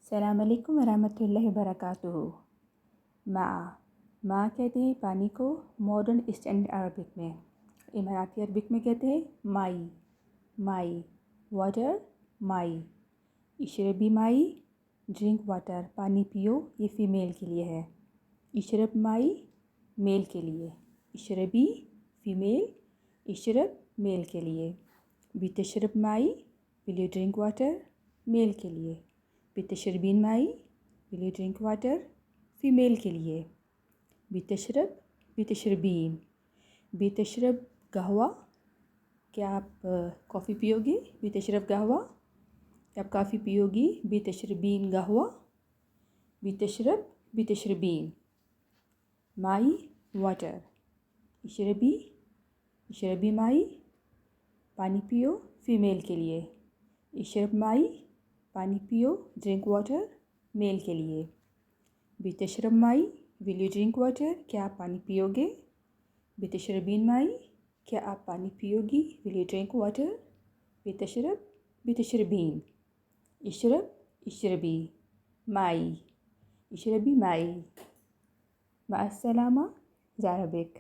السلام علیکم ورحمۃ اللہ وبرکاتہ۔ ماء کہتے ہیں پانی کو ماڈرن اسٹینڈرڈ عربک میں، اماراتی عربک میں کہتے ہیں مائی واٹر مائی۔ اشربی مائی ڈرنک واٹر، پانی پیو، یہ فیمیل کے لیے ہے۔ اشرب مائی میل کے لیے، اشربی فیمیل، اشرب میل کے لیے۔ بتشرب مائی will you drink water, male کے لیے۔ بتشربین مائی will you drink water, female کے لیے۔ بتشربین، بتشرب قہوہ، کیا آپ کافی پیو گی؟ بتشرب قہوہ، کیا آپ کافی پیو گی؟ بتشربین قہوہ، بتشربین مائی واٹر۔ اشربی مائی پانی پیو، فیمیل کے لیے۔ اشرب مائی پانی پیو، ڈرنک واٹر، میل کے لیے۔ بتشرب مائی ول یو ڈرنک واٹر، کیا آپ پانی پیو گے؟ بتشربین مائی، کیا آپ پانی پیو گی؟ Will you drink water. بتشربین، اشربی مائی، اشربی مائی۔ مع السلامہ، زارا بیک۔